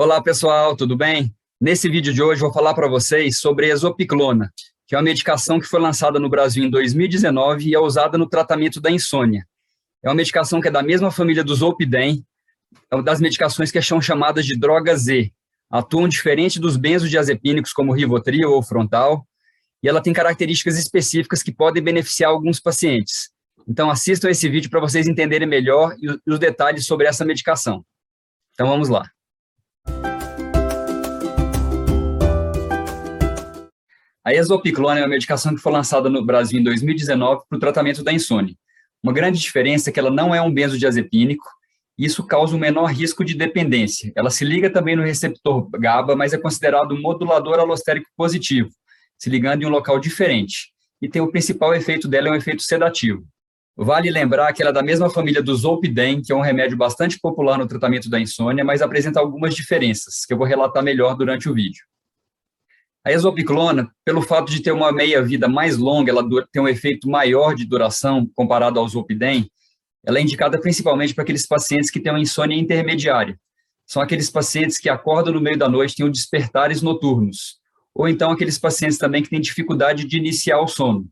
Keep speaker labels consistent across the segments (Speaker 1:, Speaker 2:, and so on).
Speaker 1: Olá, pessoal, tudo bem? Nesse vídeo de hoje, vou falar para vocês sobre Exopiclona, que é uma medicação que foi lançada no Brasil em 2019 e é usada no tratamento da insônia. É uma medicação que é da mesma família do Zolpidem, é uma das medicações que são chamadas de droga Z. Atuam diferente dos benzodiazepínicos, como o Rivotril ou Frontal, e ela tem características específicas que podem beneficiar alguns pacientes. Então, assistam esse vídeo para vocês entenderem melhor os detalhes sobre essa medicação. Então, vamos lá. A Exopiclona é uma medicação que foi lançada no Brasil em 2019 para o tratamento da insônia. Uma grande diferença é que ela não é um benzodiazepínico, e isso causa um menor risco de dependência. Ela se liga também no receptor GABA, mas é considerado um modulador alostérico positivo, se ligando em um local diferente. E tem o principal efeito dela é um efeito sedativo. Vale lembrar que ela é da mesma família do Zolpidem, que é um remédio bastante popular no tratamento da insônia, mas apresenta algumas diferenças, que eu vou relatar melhor durante o vídeo. A Exopiclona, pelo fato de ter uma meia-vida mais longa, ela tem um efeito maior de duração comparado ao Zolpidem, ela é indicada principalmente para aqueles pacientes que têm uma insônia intermediária. São aqueles pacientes que acordam no meio da noite, têm despertares noturnos. Ou então aqueles pacientes também que têm dificuldade de iniciar o sono.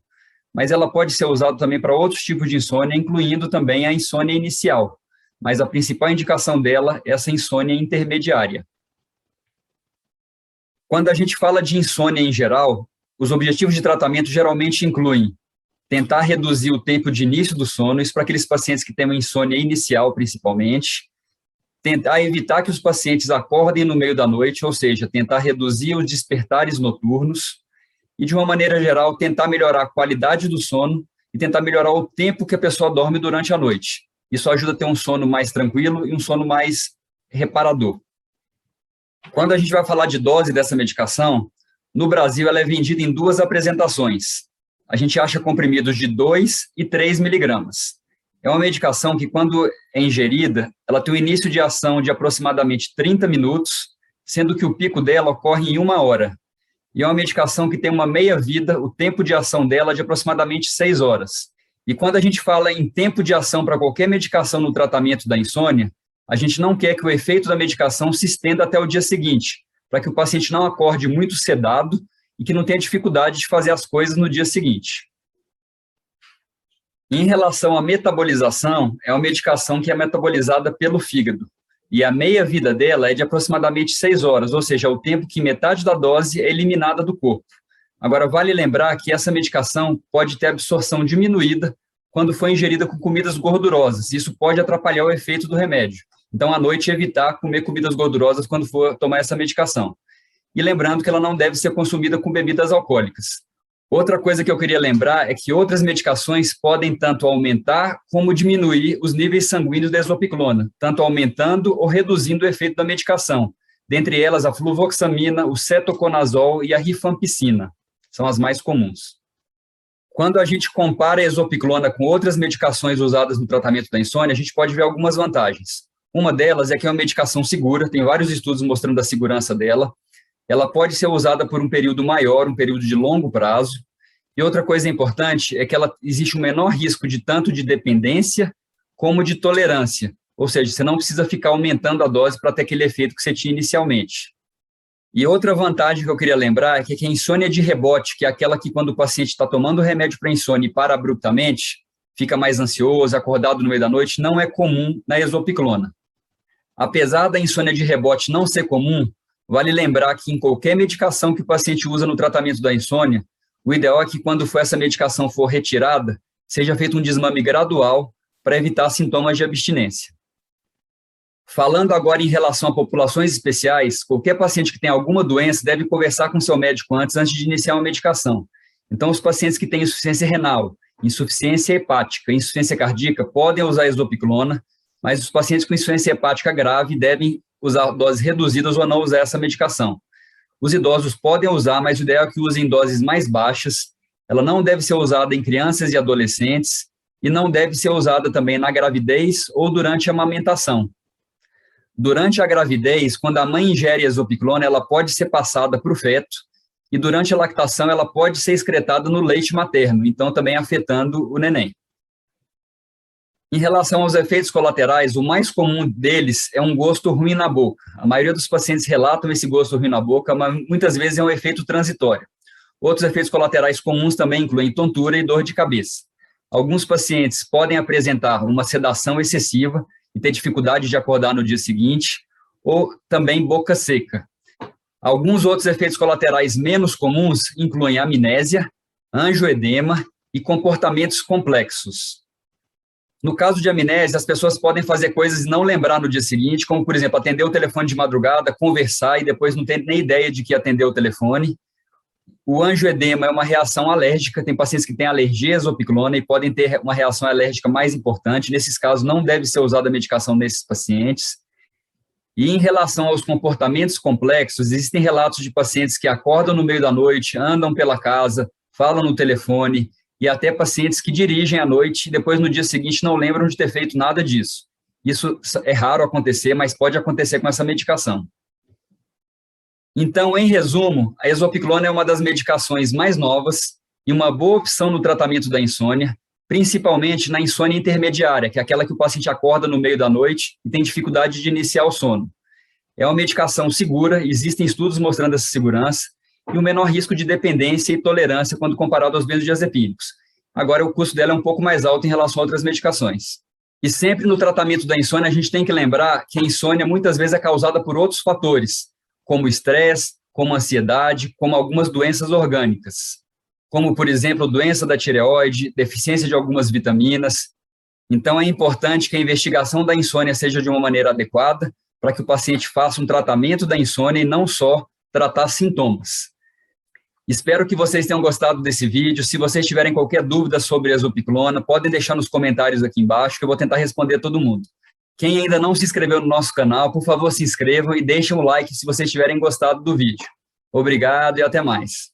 Speaker 1: Mas ela pode ser usada também para outros tipos de insônia, incluindo também a insônia inicial. Mas a principal indicação dela é essa insônia intermediária. Quando a gente fala de insônia em geral, os objetivos de tratamento geralmente incluem tentar reduzir o tempo de início do sono, isso para aqueles pacientes que têm uma insônia inicial, principalmente, tentar evitar que os pacientes acordem no meio da noite, ou seja, tentar reduzir os despertares noturnos, e, de uma maneira geral, tentar melhorar a qualidade do sono e tentar melhorar o tempo que a pessoa dorme durante a noite. Isso ajuda a ter um sono mais tranquilo e um sono mais reparador. Quando a gente vai falar de dose dessa medicação, no Brasil ela é vendida em duas apresentações. A gente acha comprimidos de 2 e 3 miligramas. É uma medicação que, quando é ingerida, ela tem um início de ação de aproximadamente 30 minutos, sendo que o pico dela ocorre em 1 hora. E é uma medicação que tem uma meia-vida, o tempo de ação dela é de aproximadamente 6 horas. E quando a gente fala em tempo de ação para qualquer medicação no tratamento da insônia, a gente não quer que o efeito da medicação se estenda até o dia seguinte, para que o paciente não acorde muito sedado e que não tenha dificuldade de fazer as coisas no dia seguinte. Em relação à metabolização, é uma medicação que é metabolizada pelo fígado, e a meia-vida dela é de aproximadamente 6 horas, ou seja, o tempo que metade da dose é eliminada do corpo. Agora, vale lembrar que essa medicação pode ter absorção diminuída quando for ingerida com comidas gordurosas. Isso pode atrapalhar o efeito do remédio. Então, à noite, evitar comer comidas gordurosas quando for tomar essa medicação. E lembrando que ela não deve ser consumida com bebidas alcoólicas. Outra coisa que eu queria lembrar é que outras medicações podem tanto aumentar como diminuir os níveis sanguíneos da Exopiclona, tanto aumentando ou reduzindo o efeito da medicação. Dentre elas, a fluvoxamina, o cetoconazol e a rifampicina. São as mais comuns. Quando a gente compara a Exopiclona com outras medicações usadas no tratamento da insônia, a gente pode ver algumas vantagens. Uma delas é que é uma medicação segura, tem vários estudos mostrando a segurança dela. Ela pode ser usada por um período maior, um período de longo prazo. E outra coisa importante é que existe um menor risco de tanto de dependência como de tolerância. Ou seja, você não precisa ficar aumentando a dose para ter aquele efeito que você tinha inicialmente. E outra vantagem que eu queria lembrar é que a insônia de rebote, que é aquela que quando o paciente está tomando remédio para insônia e para abruptamente, fica mais ansioso, acordado no meio da noite, não é comum na Exopiclona. Apesar da insônia de rebote não ser comum, vale lembrar que em qualquer medicação que o paciente usa no tratamento da insônia, o ideal é que quando essa medicação for retirada, seja feito um desmame gradual para evitar sintomas de abstinência. Falando agora em relação a populações especiais, qualquer paciente que tem alguma doença deve conversar com seu médico antes de iniciar uma medicação. Então, os pacientes que têm insuficiência renal, insuficiência hepática, insuficiência cardíaca podem usar a Exopiclona, mas os pacientes com insuficiência hepática grave devem usar doses reduzidas ou não usar essa medicação. Os idosos podem usar, mas o ideal é que usem doses mais baixas. Ela não deve ser usada em crianças e adolescentes e não deve ser usada também na gravidez ou durante a amamentação. Durante a gravidez, quando a mãe ingere Exopiclona, ela pode ser passada para o feto e durante a lactação ela pode ser excretada no leite materno, então também afetando o neném. Em relação aos efeitos colaterais, o mais comum deles é um gosto ruim na boca. A maioria dos pacientes relatam esse gosto ruim na boca, mas muitas vezes é um efeito transitório. Outros efeitos colaterais comuns também incluem tontura e dor de cabeça. Alguns pacientes podem apresentar uma sedação excessiva e ter dificuldade de acordar no dia seguinte, ou também boca seca. Alguns outros efeitos colaterais menos comuns incluem amnésia, angioedema e comportamentos complexos. No caso de amnésia, as pessoas podem fazer coisas e não lembrar no dia seguinte, como, por exemplo, atender o telefone de madrugada, conversar e depois não ter nem ideia de que atendeu o telefone. O angioedema é uma reação alérgica, tem pacientes que têm alergia à exopiclona e podem ter uma reação alérgica mais importante. Nesses casos, não deve ser usada a medicação nesses pacientes. E em relação aos comportamentos complexos, existem relatos de pacientes que acordam no meio da noite, andam pela casa, falam no telefone, e até pacientes que dirigem à noite e depois no dia seguinte não lembram de ter feito nada disso. Isso é raro acontecer, mas pode acontecer com essa medicação. Então, em resumo, a exopiclona é uma das medicações mais novas e uma boa opção no tratamento da insônia, principalmente na insônia intermediária, que é aquela que o paciente acorda no meio da noite e tem dificuldade de iniciar o sono. É uma medicação segura, existem estudos mostrando essa segurança, e o menor risco de dependência e tolerância quando comparado aos benzodiazepínicos. Agora, o custo dela é um pouco mais alto em relação a outras medicações. E sempre no tratamento da insônia, a gente tem que lembrar que a insônia muitas vezes é causada por outros fatores, como estresse, como ansiedade, como algumas doenças orgânicas, como, por exemplo, doença da tireoide, deficiência de algumas vitaminas. Então, é importante que a investigação da insônia seja de uma maneira adequada, para que o paciente faça um tratamento da insônia e não só tratar sintomas. Espero que vocês tenham gostado desse vídeo. Se vocês tiverem qualquer dúvida sobre a exopiclona, podem deixar nos comentários aqui embaixo, que eu vou tentar responder a todo mundo. Quem ainda não se inscreveu no nosso canal, por favor, se inscrevam e deixem um like se vocês tiverem gostado do vídeo. Obrigado e até mais.